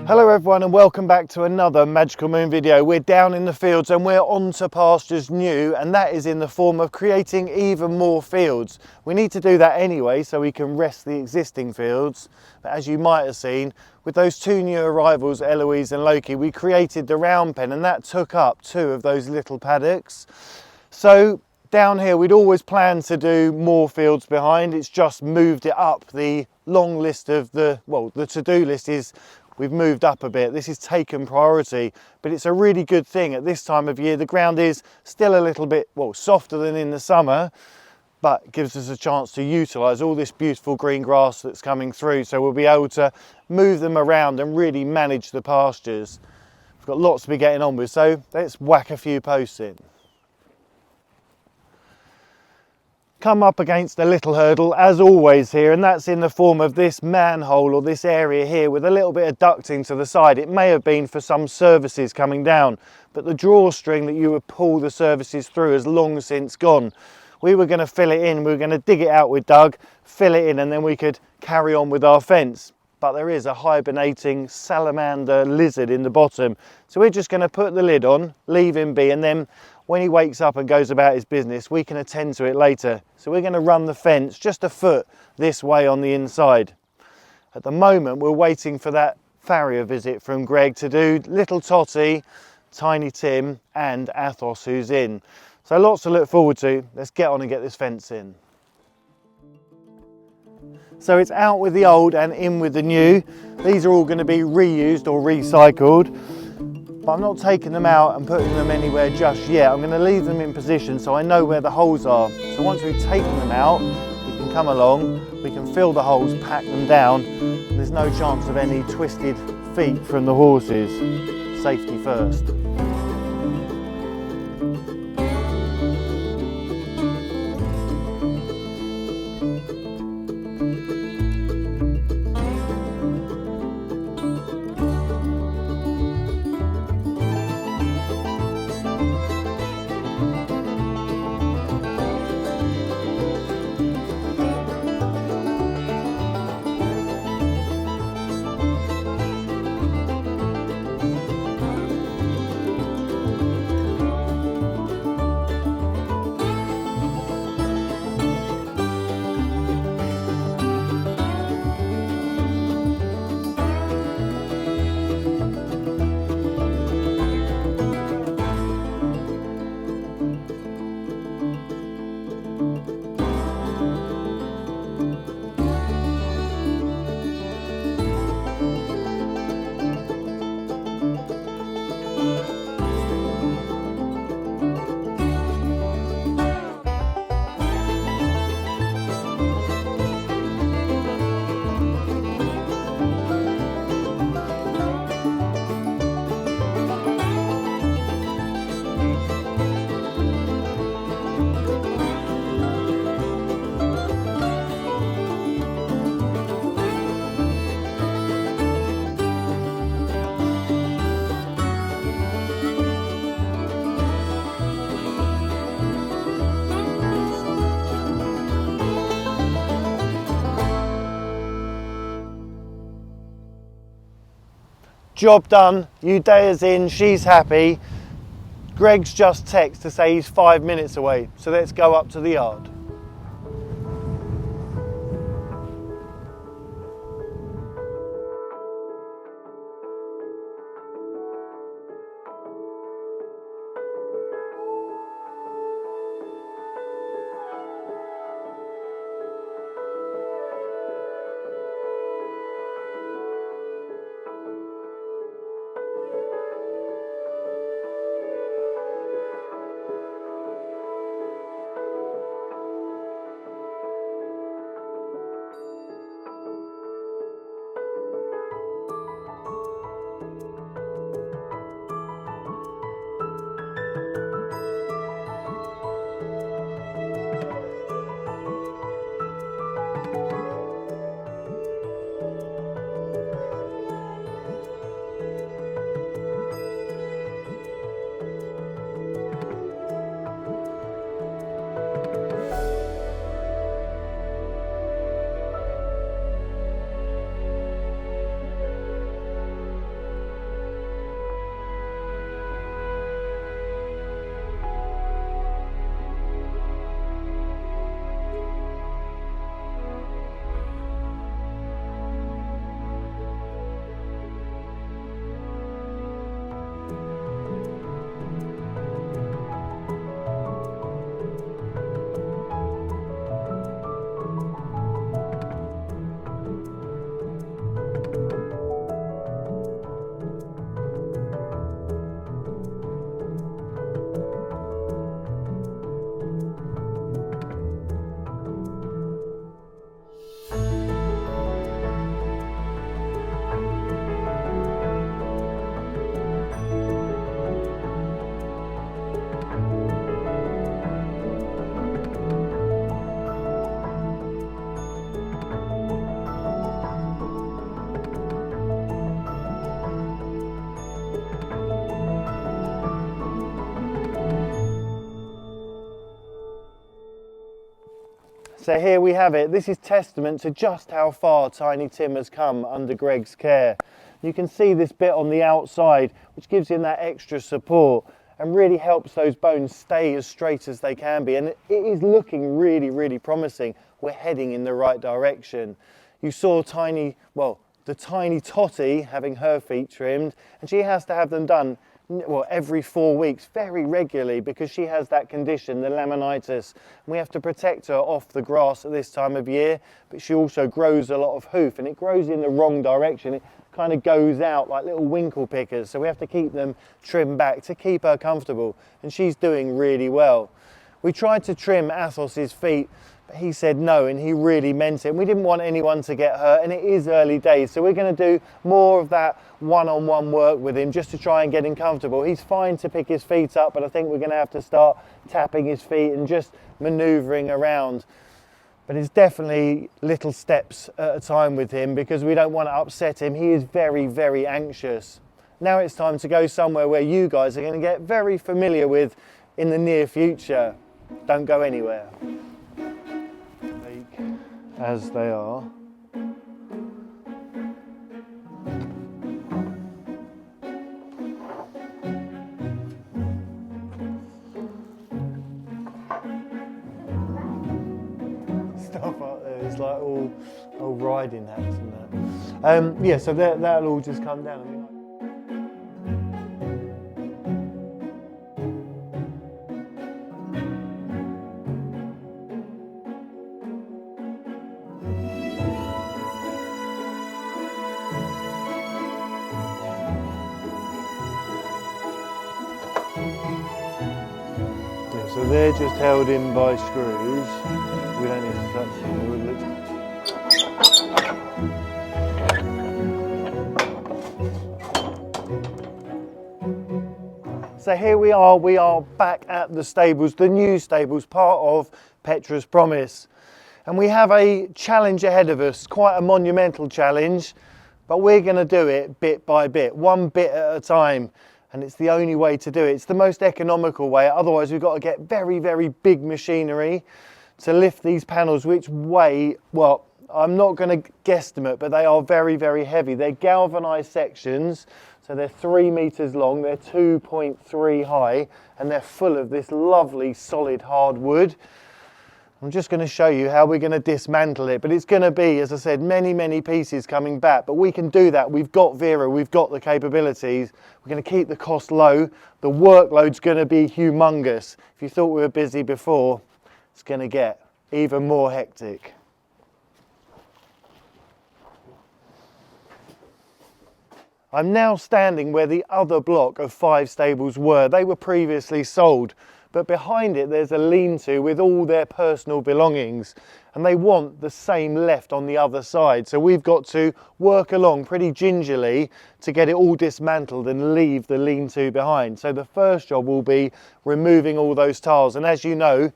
Hello everyone and welcome back to another Magical Moon video. We're down in the fields and we're on to pastures new, and that is in the form of creating even more fields. We need to do that anyway so we can rest the existing fields. But as you might have seen, with those two new arrivals, Eloise and Loki, we created the round pen and that took up 2 of those little paddocks. So down here we'd always planned to do more fields behind. It's just moved it up the long list of the to-do list is we've moved up a bit. This is taken priority, but it's a really good thing at this time of year. The ground is still a little bit, softer than in the summer, but it gives us a chance to utilise all this beautiful green grass that's coming through. So we'll be able to move them around and really manage the pastures. We've got lots to be getting on with, so let's whack a few posts in. Come up against a little hurdle as always here, and that's in the form of this manhole or this area here with a little bit of ducting to the side. It may have been for some services coming down, but the drawstring that you would pull the services through has long since gone. We were going to fill it in, we were going to dig it out with Doug, fill it in, and then we could carry on with our fence. But there is a hibernating salamander lizard in the bottom, so we're just going to put the lid on, leave him be, and then when he wakes up and goes about his business, we can attend to it later. So we're going to run the fence just a foot this way on the inside. At the moment, we're waiting for that farrier visit from Greg to do little Tottie, Tiny Tim and Athos who's in. So lots to look forward to. Let's get on and get this fence in. So it's out with the old and in with the new. These are all going to be reused or recycled. But I'm not taking them out and putting them anywhere just yet. I'm going to leave them in position so I know where the holes are. So once we've taken them out, we can come along, we can fill the holes, pack them down, and there's no chance of any twisted feet from the horses. Safety first. Job done, Udaya's in, she's happy. Greg's just texted to say he's 5 minutes away, so let's go up to the yard. So here we have it. This is testament to just how far Tiny Tim has come under Greg's care. You can see this bit on the outside, which gives him that extra support and really helps those bones stay as straight as they can be. And it is looking really, really promising. We're heading in the right direction. You saw the tiny Tottie having her feet trimmed, and she has to have them done every 4 weeks, very regularly, because she has that condition, the laminitis. We have to protect her off the grass at this time of year, but she also grows a lot of hoof, and it grows in the wrong direction. It kind of goes out like little winkle pickers, so we have to keep them trimmed back to keep her comfortable, and she's doing really well. We tried to trim Athos's feet, but he said no, and he really meant it. And we didn't want anyone to get hurt, and it is early days, so we're going to do more of that one-on-one work with him just to try and get him comfortable. He's fine to pick his feet up, but I think we're going to have to start tapping his feet and just manoeuvring around. But it's definitely little steps at a time with him because we don't want to upset him. He is very, very anxious. Now it's time to go somewhere where you guys are going to get very familiar with in the near future. Don't go anywhere. As they are. Stuff up there, it's like all riding hats and that. Yeah, so that'll all just come down. I mean, so they're just held in by screws. We don't need to touch them. So here we are back at the stables, the new stables, part of Petra's promise. And we have a challenge ahead of us, quite a monumental challenge, but we're going to do it bit by bit, one bit at a time. And it's the only way to do it. It's the most economical way. Otherwise, we've got to get very, very big machinery to lift these panels, which weigh, well, I'm not going to guesstimate, but they are very, very heavy. They're galvanized sections, so they're 3 meters long, they're 2.3 high, and they're full of this lovely, solid, hard wood. I'm just going to show you how we're going to dismantle it, but it's going to be, as I said, many, many pieces coming back, but we can do that. We've got Vera, we've got the capabilities. We're going to keep the cost low. The workload's going to be humongous. If you thought we were busy before, it's going to get even more hectic. I'm now standing where the other block of 5 stables were. They were previously sold. But behind it there's a lean-to with all their personal belongings, and they want the same left on the other side. So we've got to work along pretty gingerly to get it all dismantled and leave the lean-to behind. So the first job will be removing all those tiles, and as you know,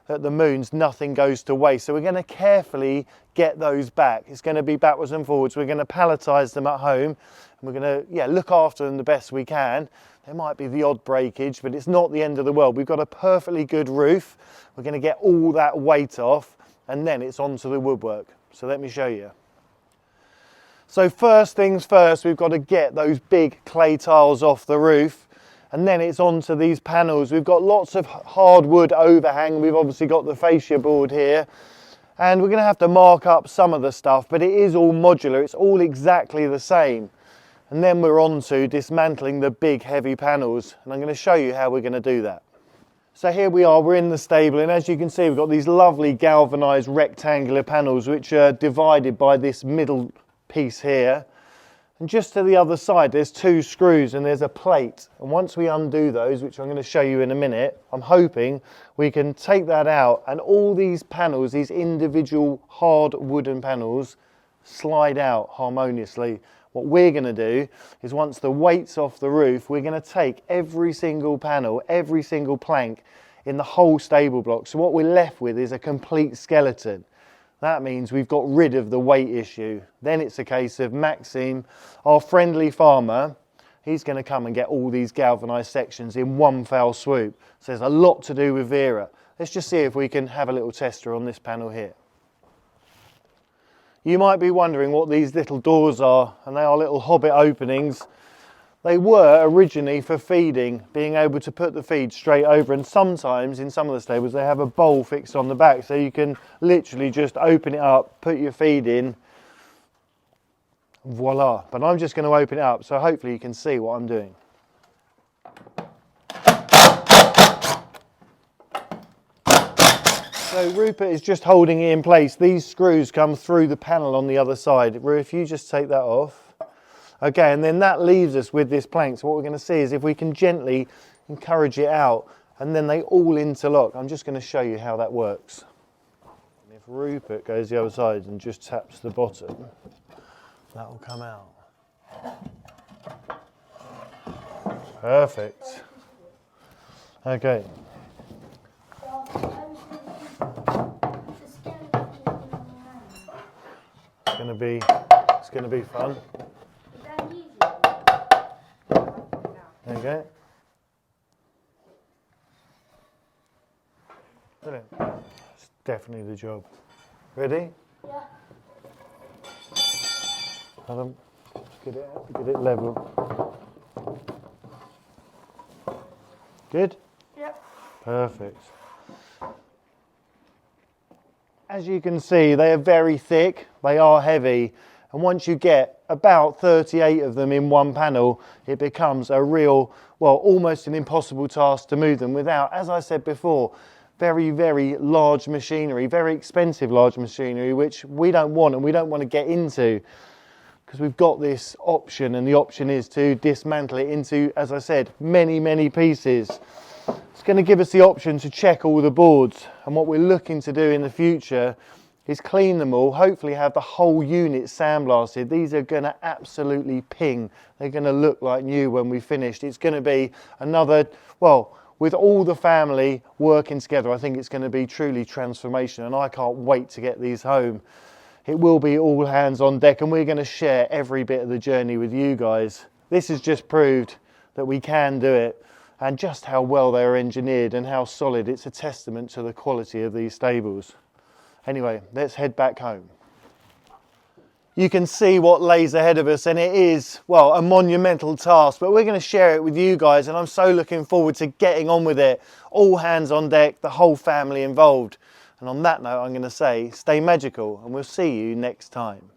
at the Moons nothing goes to waste, so we're going to carefully get those back. It's going to be backwards and forwards. We're going to palletise them at home, and we're going to look after them the best we can. There might be the odd breakage, but it's not the end of the world. We've got a perfectly good roof. We're going to get all that weight off, and then it's onto the woodwork. So let me show you. So first things first, we've got to get those big clay tiles off the roof, and then it's onto these panels. We've got lots of hardwood overhang. We've obviously got the fascia board here, and we're going to have to mark up some of the stuff, but it is all modular. It's all exactly the same. And then we're on to dismantling the big heavy panels, and I'm going to show you how we're going to do that. So here we are, we're in the stable, and as you can see we've got these lovely galvanized rectangular panels which are divided by this middle piece here. And just to the other side there's 2 screws and there's a plate, and once we undo those, which I'm going to show you in a minute, I'm hoping we can take that out, and all these panels, these individual hard wooden panels, slide out harmoniously. What we're going to do is, once the weight's off the roof, we're going to take every single panel, every single plank in the whole stable block. So what we're left with is a complete skeleton. That means we've got rid of the weight issue. Then it's a case of Maxime, our friendly farmer, he's going to come and get all these galvanised sections in one foul swoop. So there's a lot to do with Vera. let's just see if we can have a little tester on this panel here. You might be wondering what these little doors are, and they are little hobbit openings. They were originally for feeding, being able to put the feed straight over, and sometimes in some of the stables they have a bowl fixed on the back, so you can literally just open it up, put your feed in, voila. But I'm just going to open it up, so hopefully you can see what I'm doing. So Rupert is just holding it in place. These screws come through the panel on the other side. Ru, if you just take that off. Okay, and then that leaves us with this plank. So what we're going to see is if we can gently encourage it out, and then they all interlock. I'm just going to show you how that works. And if Rupert goes the other side and just taps the bottom, that will come out. Perfect. Okay. It's going to be fun. There you go. Brilliant. That's definitely the job. Ready? Yeah. Hold on. Get it level. Good? Yep. Perfect. As you can see, they are very thick, they are heavy, and once you get about 38 of them in one panel, it becomes a real, well, almost an impossible task to move them without, as I said before, very, very large machinery, very expensive large machinery, which we don't want and we don't want to get into, because we've got this option, and the option is to dismantle it into, as I said, many, many pieces. It's going to give us the option to check all the boards, and what we're looking to do in the future is clean them all, hopefully have the whole unit sandblasted. These are going to absolutely ping. They're going to look like new when we finished. It's going to be another, well, with all the family working together, I think it's going to be truly transformation, and I can't wait to get these home. It will be all hands on deck, and we're going to share every bit of the journey with you guys. This has just proved that we can do it, and just how well they are engineered and how solid. It's a testament to the quality of these stables. Anyway, let's head back home. You can see what lays ahead of us, and it is, well, a monumental task, but we're going to share it with you guys, and I'm so looking forward to getting on with it. All hands on deck, the whole family involved. And on that note, I'm going to say, stay magical, and we'll see you next time.